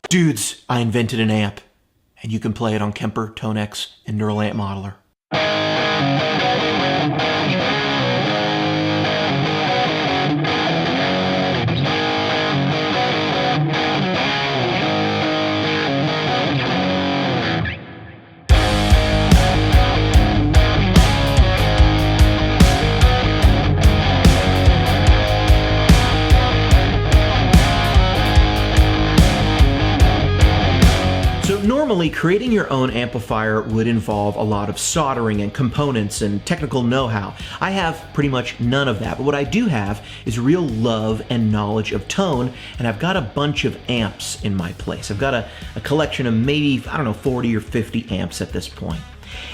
Dudes, I invented an amp, and you can play it on Kemper, Tonex, and Neural Amp Modeler. Normally, creating your own amplifier would involve a lot of soldering and components and technical know-how. I have pretty much none of that, but what I do have is real love and knowledge of tone, and I've got a bunch of amps in my place. I've got a collection of maybe, I don't know, 40 or 50 amps at this point.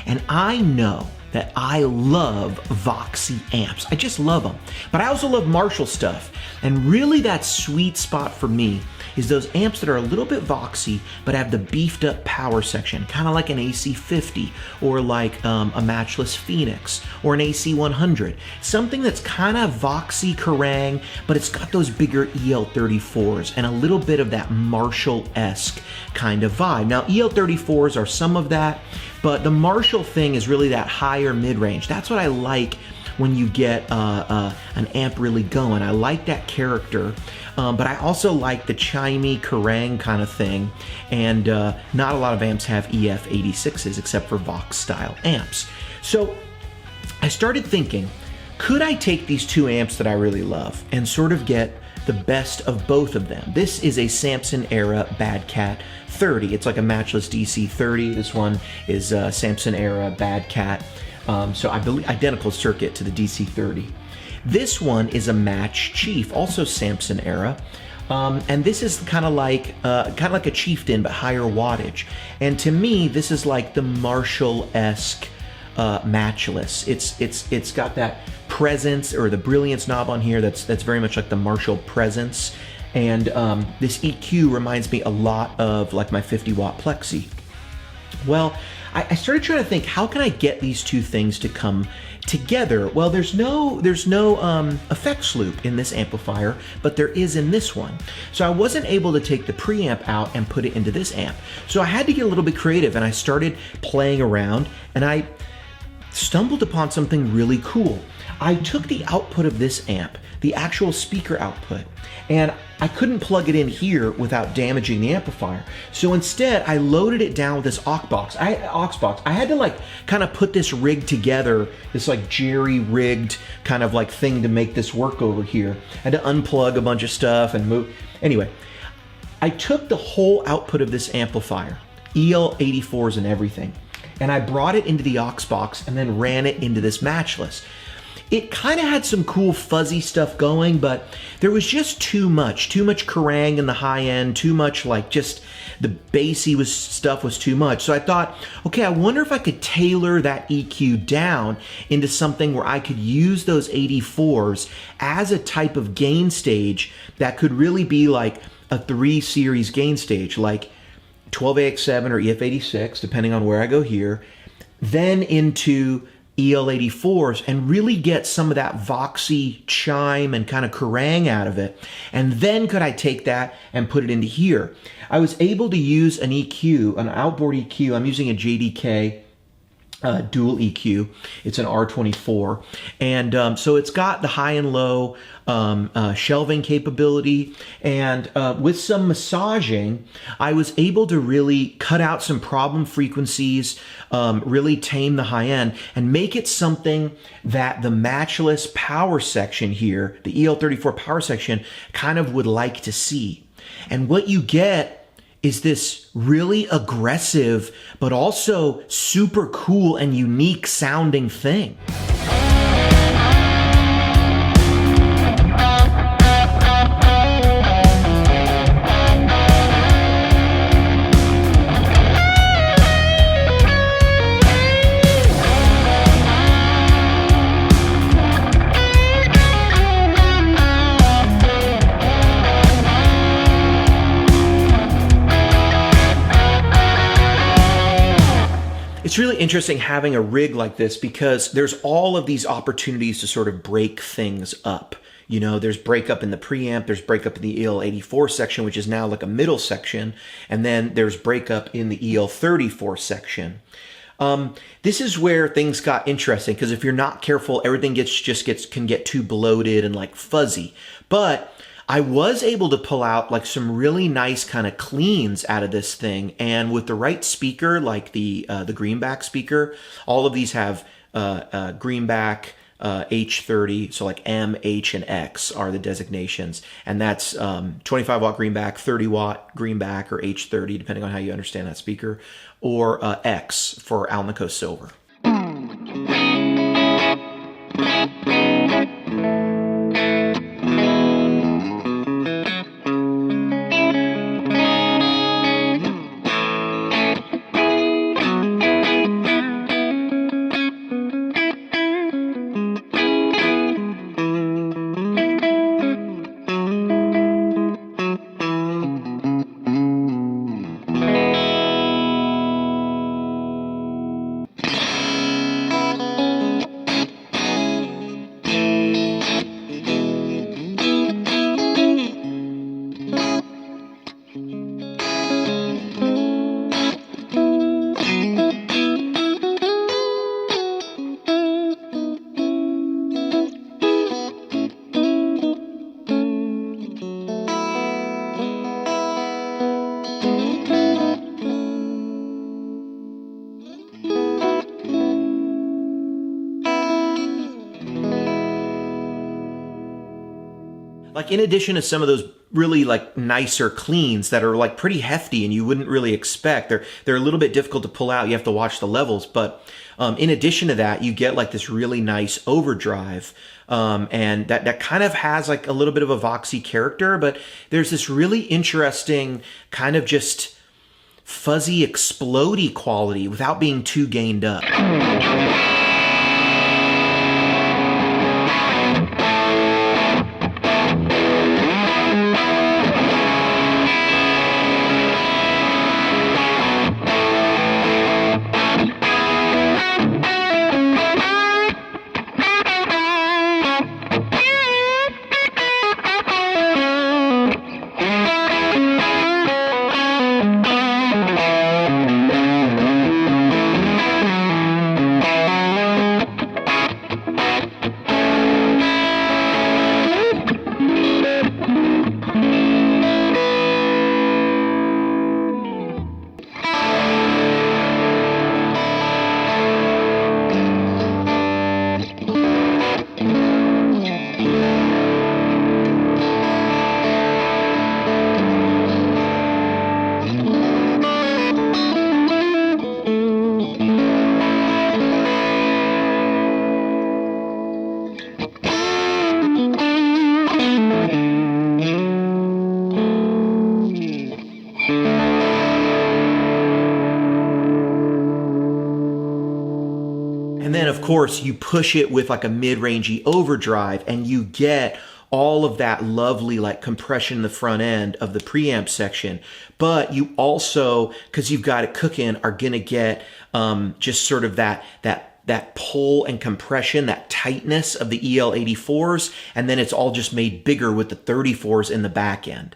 And I know that I love Voxy amps. I just love them. But I also love Marshall stuff. And really that sweet spot for me is those amps that are a little bit Voxy, but have the beefed up power section, kind of like an AC50 or like a Matchless Phoenix or an AC100. Something that's kind of Voxy Kerrang, but it's got those bigger EL34s and a little bit of that Marshall-esque kind of vibe. Now, EL34s are some of that, but the Marshall thing is really that higher mid-range. That's what I like when you get an amp really going. I like that character, but I also like the chimey Kerrang kind of thing, and not a lot of amps have EF86s except for Vox style amps. So I started thinking, could I take these two amps that I really love and sort of get the best of both of them? This is a Samson era Bad Cat 30. It's like a Matchless DC 30. This one is Samson era Bad Cat. So I believe identical circuit to the DC 30. This one is a Match Chief, also Samson era. And this is kind of like a Chieftain, but higher wattage. And to me, this is like the Marshall-esque Matchless. It's got that presence, or the brilliance knob on here that's very much like the Marshall presence. And this EQ reminds me a lot of like my 50-watt Plexi. Well, I started trying to think, how can I get these two things to come together? Well, there's no effects loop in this amplifier, but there is in this one. So I wasn't able to take the preamp out and put it into this amp. So I had to get a little bit creative, and I started playing around, and I stumbled upon something really cool. I took the output of this amp, the actual speaker output, and I couldn't plug it in here without damaging the amplifier. So instead, I loaded it down with this aux box. I had to like kind of put this rig together, this like jerry-rigged kind of like thing to make this work over here. I had to unplug a bunch of stuff and move. Anyway, I took the whole output of this amplifier, EL34s and everything, and I brought it into the aux box and then ran it into this Matchless. It kind of had some cool fuzzy stuff going, but there was just too much Kerrang in the high end, too much like just the bassy stuff was too much. So I thought, okay, I wonder if I could tailor that EQ down into something where I could use those 84s as a type of gain stage that could really be like a 3 series gain stage, like 12AX7 or EF86, depending on where I go here, then into EL34s and really get some of that Voxy chime and kind of Kerrang out of it. And then could I take that and put it into here? I was able to use an EQ, an outboard EQ. I'm using a JDK dual EQ. It's an R24. And so it's got the high and low shelving capability. And with some massaging, I was able to really cut out some problem frequencies, really tame the high end, and make it something that the Matchless power section here, the EL34 power section, kind of would like to see. And what you get is this really aggressive, but also super cool and unique sounding thing. It's really interesting having a rig like this because there's all of these opportunities to sort of break things up. You know, there's breakup in the preamp, there's breakup in the EL34 section, which is now like a middle section, and then there's breakup in the EL34 section. This is where things got interesting, because if you're not careful, everything can get too bloated and like fuzzy. But I was able to pull out like some really nice kind of cleans out of this thing, and with the right speaker, like the greenback speaker, all of these have greenback, H30, so like M, H, and X are the designations, and that's 25 watt greenback, 30 watt greenback, or H30, depending on how you understand that speaker, or X for Alnico Silver. Like, in addition to some of those really like nicer cleans that are like pretty hefty and you wouldn't really expect, they're a little bit difficult to pull out. You have to watch the levels. But in addition to that, you get like this really nice overdrive, and that kind of has like a little bit of a voxy character. But there's this really interesting kind of just fuzzy, explodey quality without being too gained up. And then, of course, you push it with like a mid-rangey overdrive, and you get all of that lovely like compression in the front end of the preamp section. But you also, because you've got it cooking, are gonna get just sort of that pull and compression, that tightness of the EL34s, and then it's all just made bigger with the 34s in the back end.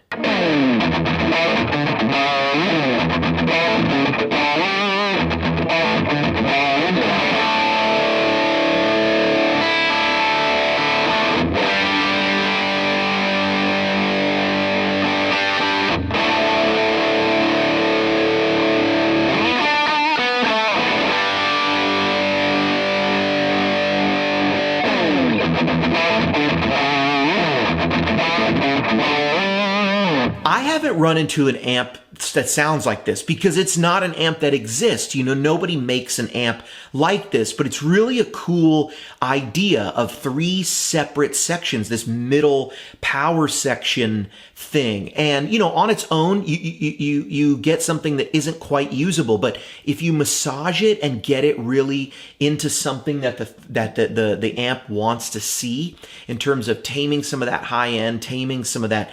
I haven't run into an amp that sounds like this because it's not an amp that exists. You know, nobody makes an amp like this, but it's really a cool idea of three separate sections, this middle power section thing. And, you know, on its own, you get something that isn't quite usable, but if you massage it and get it really into something that the amp wants to see in terms of taming some of that high end, taming some of that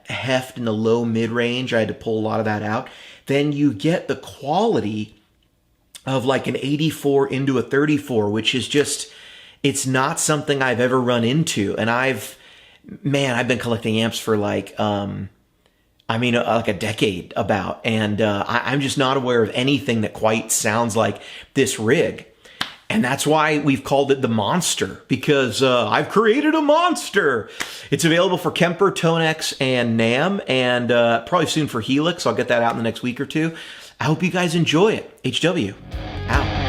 heft in the low mid range, I had to pull a lot of that out, then you get the quality of like an 84 into a 34, which is just, it's not something I've ever run into. And I've man, I've been collecting amps for like, like a decade about, and I'm just not aware of anything that quite sounds like this rig. And that's why we've called it the Monster, because I've created a monster. It's available for Kemper, Tonex, and NAMM, and probably soon for Helix. I'll get that out in the next week or two. I hope you guys enjoy it. HW, out.